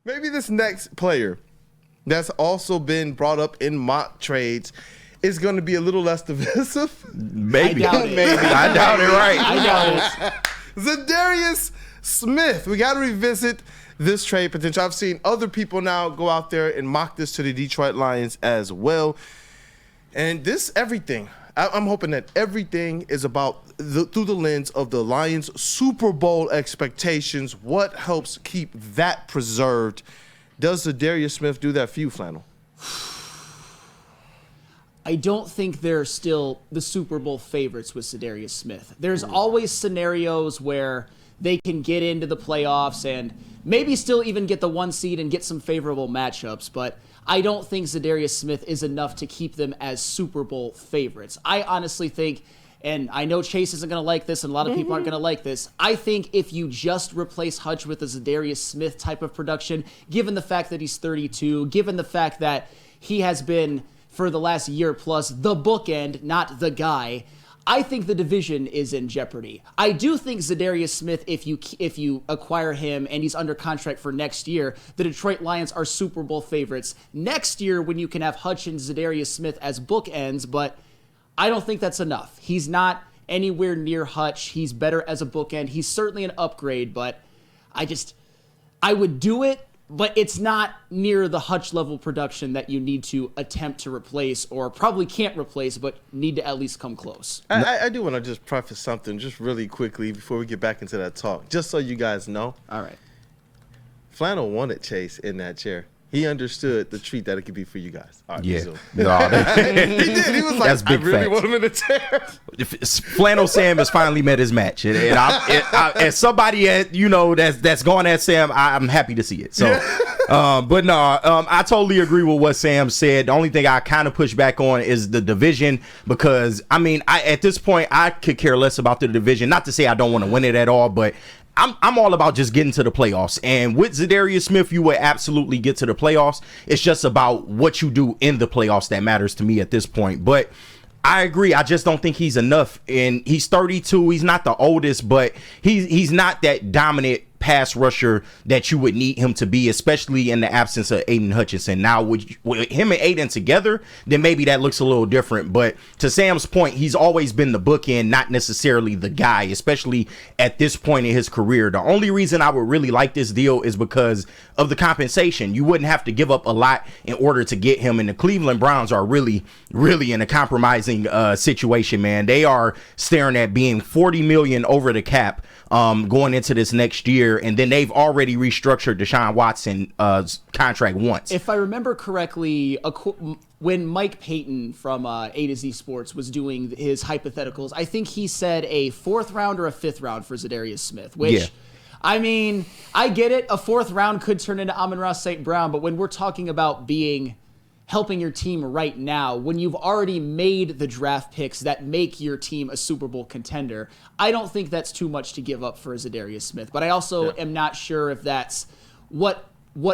Maybe this next player that's also been brought up in mock trades is going to be a little less divisive. Maybe. I doubt it, right? I doubt it. Zadarius Smith. We got to revisit this trade potential. I've seen other people now go out there and mock this to the Detroit Lions as well. And everything, I'm hoping that everything is about through the lens of the Lions' Super Bowl expectations. What helps keep that preserved? Does Zadarius Smith do that for you, Flannel? I don't think they're still the Super Bowl favorites with Zadarius Smith. There's always scenarios where they can get into the playoffs and maybe still even get the 1 seed and get some favorable matchups, but I don't think Zadarius Smith is enough to keep them as Super Bowl favorites. I honestly think, and I know Chase isn't going to like this and a lot of people aren't going to like this, I think if you just replace Hutch with a Zadarius Smith type of production, given the fact that he's 32, given the fact that he has been, for the last year plus, the bookend, not the guy, I think the division is in jeopardy. I do think Zadarius Smith, if you acquire him and he's under contract for next year, the Detroit Lions are Super Bowl favorites next year when you can have Hutch and Zadarius Smith as bookends, but I don't think that's enough. He's not anywhere near Hutch. He's better as a bookend. He's certainly an upgrade, but I would do it, but it's not near the Hutch level production that you need to attempt to replace, or probably can't replace, but need to at least come close. I do want to just preface something just really quickly before we get back into that talk, just so you guys know. All right. Flannel wanted Chase in that chair. He understood the treat that it could be for you guys. All right, Yeah. so. No, He did. He was like, That's big I really facts. want him in the chair. Flannel Sam has finally met his match, and as somebody that's going at Sam, I'm happy to see it. So, I totally agree with what Sam said. The only thing I kind of push back on is the division, because at this point I could care less about the division. Not to say I don't want to win it at all, but I'm all about just getting to the playoffs. And with Zadarius Smith, you would absolutely get to the playoffs. It's just about what you do in the playoffs that matters to me at this point. But I agree. I just don't think he's enough. And he's 32. He's not the oldest, but he's not that dominant pass rusher that you would need him to be, especially in the absence of Aiden Hutchinson. Now, with him and Aiden together, then maybe that looks a little different. But to Sam's point, he's always been the bookend, not necessarily the guy, especially at this point in his career. The only reason I would really like this deal is because of the compensation. You wouldn't have to give up a lot in order to get him, and the Cleveland Browns are really, really in a compromising situation, man. They are staring at being $40 million over the cap going into this next year, and then they've already restructured Deshaun Watson's contract once. If I remember correctly, when Mike Payton from A to Z Sports was doing his hypotheticals, I think he said a 4th round or a 5th round for Zadarius Smith, which... Yeah. I mean, I get it. A 4th round could turn into Amon-Ra St. Brown, but when we're talking about helping your team right now, when you've already made the draft picks that make your team a Super Bowl contender, I don't think that's too much to give up for Zadarius Smith. But I also am not sure if that's what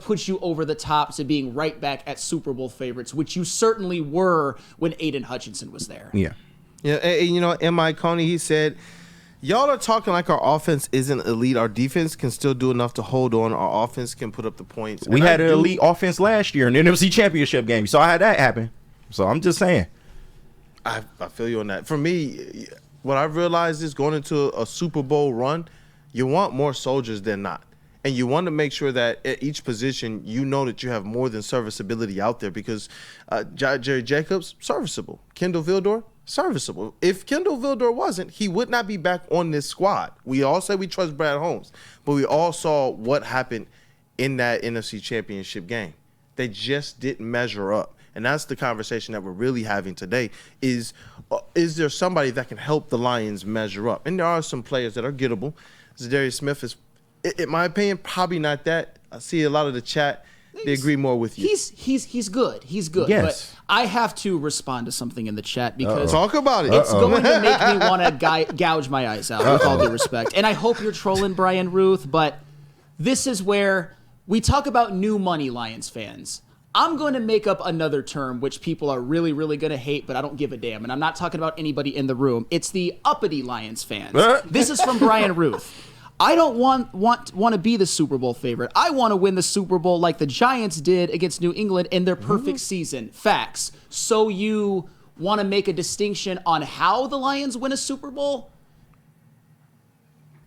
puts you over the top to being right back at Super Bowl favorites, which you certainly were when Aiden Hutchinson was there. Yeah. Yeah, and M.I. Coney, he said, y'all are talking like our offense isn't elite. Our defense can still do enough to hold on. Our offense can put up the points. We had an elite offense last year in the NFC Championship game. You saw how that happened. So I'm just saying. I feel you on that. For me, what I've realized is going into a Super Bowl run, you want more soldiers than not. And you want to make sure that at each position, you know that you have more than serviceability out there, because Jerry Jacobs, serviceable. Kendall Vildor, serviceable. If Kendall Vildor wasn't, he would not be back on this squad. We all say we trust Brad Holmes, but we all saw what happened in that NFC Championship game. They just didn't measure up. And that's the conversation that we're really having today is there somebody that can help the Lions measure up? And there are some players that are gettable. Zadarius Smith is, in my opinion, probably not that. I see a lot of the chat. They agree more with you. He's good. He's good. Yes. But I have to respond to something in the chat because Talk about it. it's going to make me want to gouge my eyes out, with all due respect. And I hope you're trolling Brian Ruth, but this is where we talk about new money, Lions fans. I'm going to make up another term which people are really, really going to hate, but I don't give a damn. And I'm not talking about anybody in the room. It's the uppity Lions fans. This is from Brian Ruth. I don't want to be the Super Bowl favorite. I want to win the Super Bowl like the Giants did against New England in their perfect season. Facts. So you want to make a distinction on how the Lions win a Super Bowl?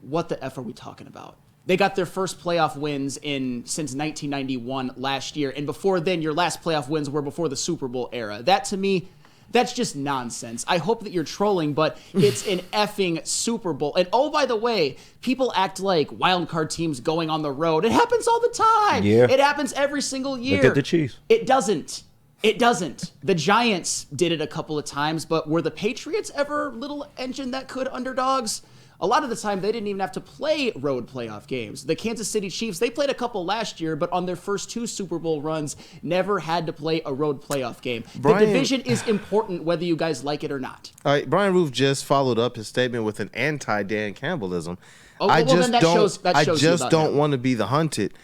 What the F are we talking about? They got their first playoff wins since 1991 last year. And before then, your last playoff wins were before the Super Bowl era. That, to me, that's just nonsense. I hope that you're trolling, but it's an effing Super Bowl. And oh, by the way, people act like wild card teams going on the road. It happens all the time. Yeah. It happens every single year. Look at the Chiefs. It doesn't. It doesn't. The Giants did it a couple of times, but were the Patriots ever little engine that could underdogs? A lot of the time, they didn't even have to play road playoff games. The Kansas City Chiefs, they played a couple last year, but on their first 2 Super Bowl runs, never had to play a road playoff game. The division is important whether you guys like it or not. All right, Brian Roof just followed up his statement with an anti-Dan Campbellism. Oh, well, then that shows I you just about don't him. want to be the hunted.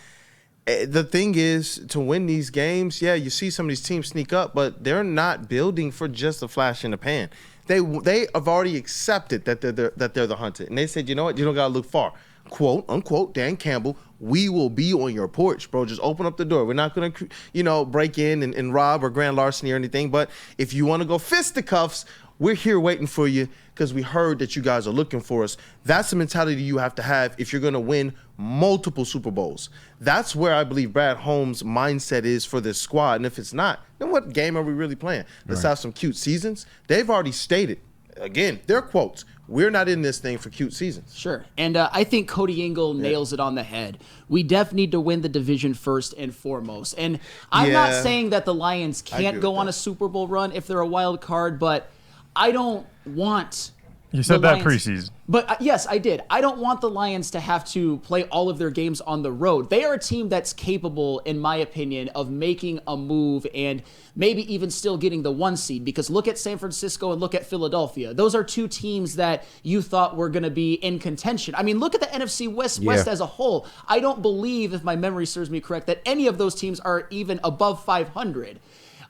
The thing is, to win these games, yeah, you see some of these teams sneak up, but they're not building for just a flash in the pan. They have already accepted that they're the hunted, and they said, you know what, you don't gotta look far. Quote unquote, Dan Campbell, we will be on your porch, bro. Just open up the door. We're not gonna, break in and rob or grand larceny or anything. But if you want to go fisticuffs, we're here waiting for you because we heard that you guys are looking for us. That's the mentality you have to have if you're going to win multiple Super Bowls. That's where I believe Brad Holmes' mindset is for this squad. And if it's not, then what game are we really playing? Let's have some cute seasons. They've already stated, again, their quotes, we're not in this thing for cute seasons. Sure. And I think Cody Ingle nails it on the head. We definitely need to win the division first and foremost. And I'm not saying that the Lions can't go on a Super Bowl run if they're a wild card, but I don't want... You said that preseason. But yes, I did. I don't want the Lions to have to play all of their games on the road. They are a team that's capable, in my opinion, of making a move and maybe even still getting the 1 seed. Because look at San Francisco and look at Philadelphia. Those are 2 teams that you thought were going to be in contention. I mean, look at the NFC West as a whole. I don't believe, if my memory serves me correct, that any of those teams are even above 500.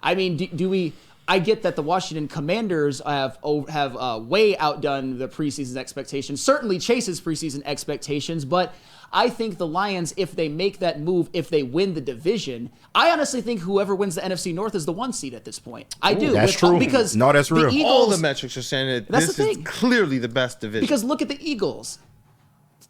I mean, do we... I get that the Washington Commanders have way outdone the preseason expectations, certainly Chase's preseason expectations, but I think the Lions, if they make that move, if they win the division, I honestly think whoever wins the NFC North is the 1 seed at this point. I do. That's true. Because no, that's real. the Eagles, All the metrics are saying that That's this the is thing. clearly the best division. Because look at the Eagles.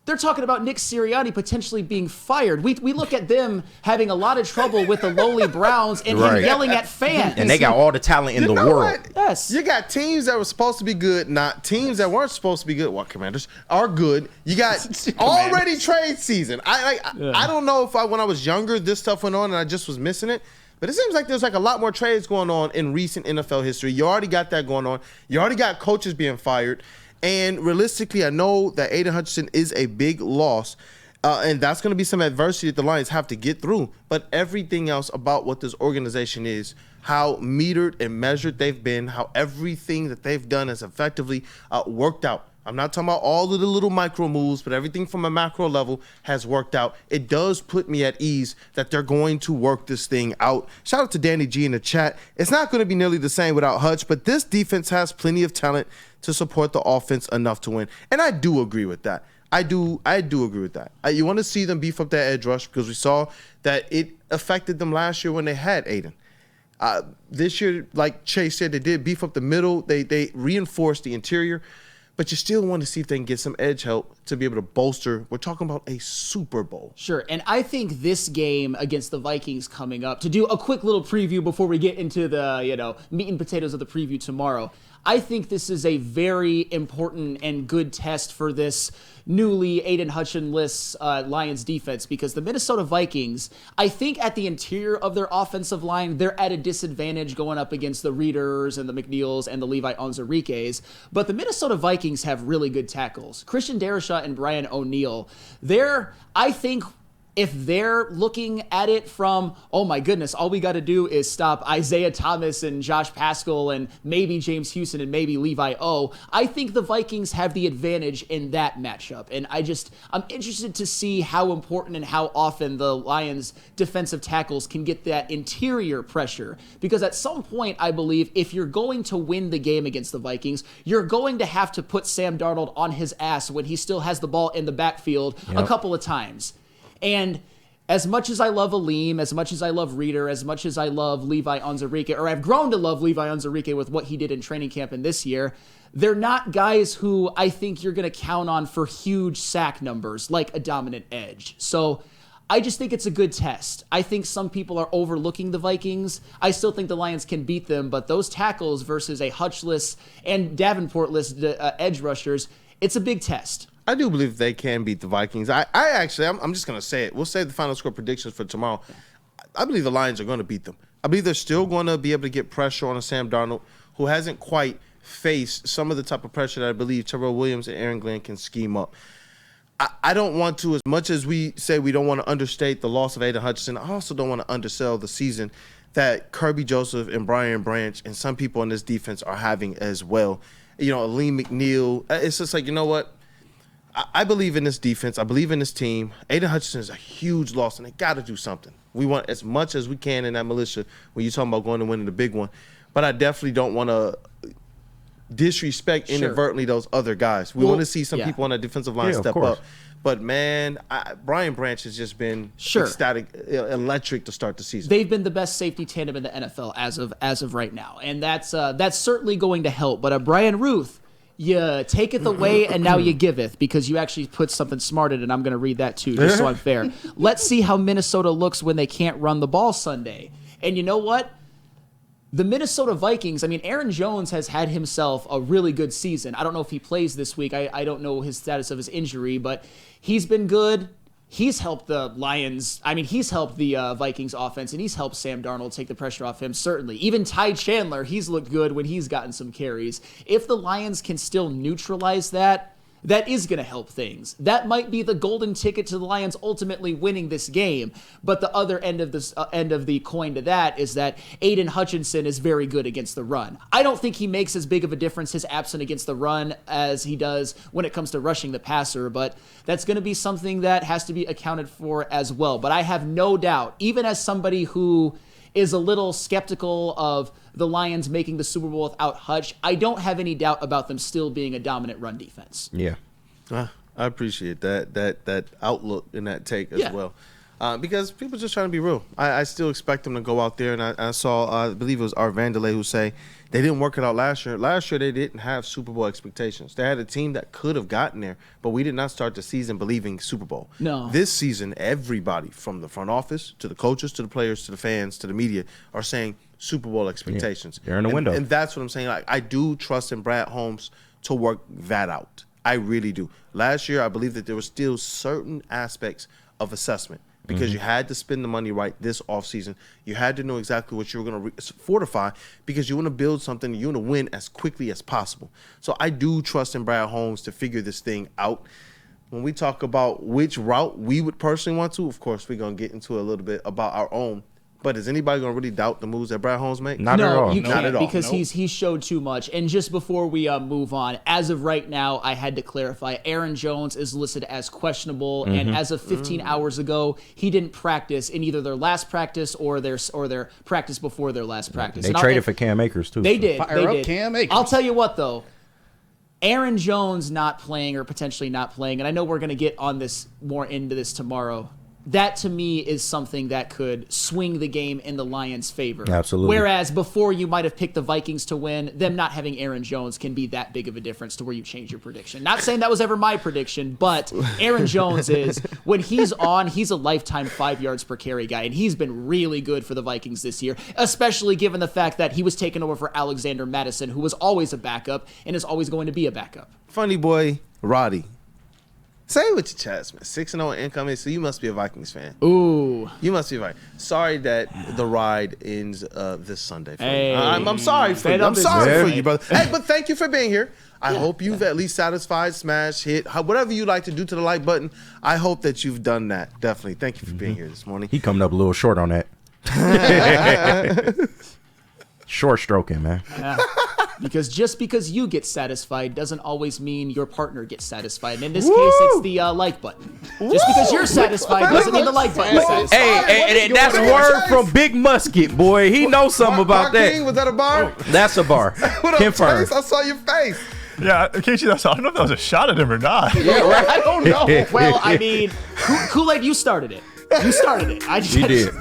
They're talking about Nick Sirianni potentially being fired. We look at them having a lot of trouble with the lowly Browns and him yelling at fans. And they got all the talent in the know world. what? Yes. You got teams that were supposed to be good, not teams that weren't supposed to be good. Well, Commanders are good. You got already trade season. I don't know if when I was younger, this stuff went on and I just was missing it. But it seems like there's like a lot more trades going on in recent NFL history. You already got that going on. You already got coaches being fired. And realistically, I know that Aiden Hutchinson is a big loss, and that's going to be some adversity that the Lions have to get through. But everything else about what this organization is, how metered and measured they've been, how everything that they've done has effectively worked out. I'm not talking about all of the little micro moves, but everything from a macro level has worked out. It does put me at ease that they're going to work this thing out. Shout out to Danny G in the chat. It's not going to be nearly the same without Hutch, but this defense has plenty of talent to support the offense enough to win. And I do agree with that. I do agree with that. You want to see them beef up that edge rush because we saw that it affected them last year when they had Aiden. This year, like Chase said, they did beef up the middle. They reinforced the interior. But you still want to see if they can get some edge help to be able to bolster. We're talking about a Super Bowl. Sure, and I think this game against the Vikings coming up, to do a quick little preview before we get into the meat and potatoes of the preview tomorrow, I think this is a very important and good test for this newly Aiden Hutchinson-less Lions defense, because the Minnesota Vikings, I think at the interior of their offensive line, they're at a disadvantage going up against the Reeders and the McNeils and the Levi Onwuzurikes, but the Minnesota Vikings have really good tackles. Christian Darrisaw and Brian O'Neill, I think if they're looking at it from, oh my goodness, all we got to do is stop Isaiah Thomas and Josh Paschal and maybe James Houston and maybe Levi O, I think the Vikings have the advantage in that matchup. And I'm interested to see how important and how often the Lions defensive tackles can get that interior pressure. Because at some point, I believe if you're going to win the game against the Vikings, you're going to have to put Sam Darnold on his ass when he still has the ball in the backfield a couple of times. And as much as I love Aleem, as much as I love Reeder, as much as I love Levi Onwuzurike, or I've grown to love Levi Onwuzurike with what he did in training camp and this year, they're not guys who I think you're going to count on for huge sack numbers like a dominant edge. So I just think it's a good test. I think some people are overlooking the Vikings. I still think the Lions can beat them, but those tackles versus a Hutchless and Davenport-less edge rushers, it's a big test. I do believe they can beat the Vikings. I'm just going to say it. We'll save the final score predictions for tomorrow. I believe the Lions are going to beat them. I believe they're still going to be able to get pressure on a Sam Darnold who hasn't quite faced some of the type of pressure that I believe Terrell Williams and Aaron Glenn can scheme up. I don't want to, as much as we say we don't want to understate the loss of Aiden Hutchinson, I also don't want to undersell the season that Kirby Joseph and Brian Branch and some people in this defense are having as well. Aleem McNeil, it's just like, you know what? I believe in this defense. I believe in this team. Aiden Hutchinson is a huge loss, and they got to do something. We want as much as we can in that militia when you're talking about going to win the big one. But I definitely don't want to disrespect inadvertently those other guys. We want to see some people on that defensive line step up. But, man, Brian Branch has just been ecstatic, electric to start the season. They've been the best safety tandem in the NFL as of right now, and that's certainly going to help. But Brian Ruth, you taketh away and now you giveth, because you actually put something smart in it, and I'm going to read that too, just so I'm fair. Let's see how Minnesota looks when they can't run the ball Sunday. And you know what? The Minnesota Vikings, Aaron Jones has had himself a really good season. I don't know if he plays this week. I don't know his status of his injury, but he's been good. He's helped the Lions. He's helped the Vikings offense, and he's helped Sam Darnold take the pressure off him, certainly. Even Ty Chandler, he's looked good when he's gotten some carries. If the Lions can still neutralize that, that is going to help things. That might be the golden ticket to the Lions ultimately winning this game. But the other end of the coin to that is that Aiden Hutchinson is very good against the run. I don't think he makes as big of a difference his absence against the run as he does when it comes to rushing the passer, but that's going to be something that has to be accounted for as well. But I have no doubt, even as somebody who is a little skeptical of the Lions making the Super Bowl without Hutch, I don't have any doubt about them still being a dominant run defense. Yeah. I appreciate that outlook and that take as well. Because people just trying to be real. I still expect them to go out there, and I saw, I believe it was Art Vandelay who say they didn't work it out last year. Last year they didn't have Super Bowl expectations. They had a team that could have gotten there, but we did not start the season believing Super Bowl. No. This season, everybody from the front office to the coaches to the players to the fans to the media are saying Super Bowl expectations. They're in the window. And that's what I'm saying. I do trust in Brad Holmes to work that out. I really do. Last year, I believe that there were still certain aspects of assessment, because you had to spend the money right this offseason. You had to know exactly what you were going to fortify, because you want to build something, you want to win as quickly as possible. So I do trust in Brad Holmes to figure this thing out. When we talk about which route we would personally want to, of course, we're going to get into a little bit about our own. But is anybody going to really doubt the moves that Brad Holmes makes? Not at all. You can't, Not at all. because he's showed too much. And just before we move on, as of right now, I had to clarify, Aaron Jones is listed as questionable, and as of 15 hours ago, he didn't practice in either their last practice or their practice before their last practice. They traded for Cam Akers, too. They did. Fire up Cam Akers. I'll tell you what, though. Aaron Jones not playing, or potentially not playing, and I know we're going to get on this more into this tomorrow, that to me is something that could swing the game in the Lions' favor. Absolutely. Whereas before you might have picked the Vikings to win, them not having Aaron Jones can be that big of a difference to where you change your prediction. Not saying that was ever my prediction, but Aaron Jones is, when he's on, he's a lifetime 5 yards per carry guy, and he's been really good for the Vikings this year, especially given the fact that he was taken over for Alexander Madison, who was always a backup and is always going to be a backup. Funny boy, Roddy. Say it with your chest, man. 6-0 incoming, so you must be a Vikings fan. Ooh. You must be right. Sorry that the ride ends this Sunday. For Hey. you. I'm sorry for you. I'm sorry for you, brother. Hey, but thank you for being here. I hope you've at least satisfied, smashed, hit, whatever you like to do to the like button. I hope that you've done that. Definitely. Thank you for being here this morning. He coming up a little short on that. Short stroking, man. Yeah. Because just because you get satisfied doesn't always mean your partner gets satisfied. And in this case, it's the like button. Just because you're satisfied doesn't mean the like button is satisfied. Hey, that's word from Big Musket, boy. He knows something about King, that. was that a bar? That's a bar. What up, Confirmed. Chase? I saw your face. Yeah, Casey, I don't know if that was a shot at him or not. Yeah, right. I don't know. Well, I mean, Kool-Aid, you started it. You started it. He did.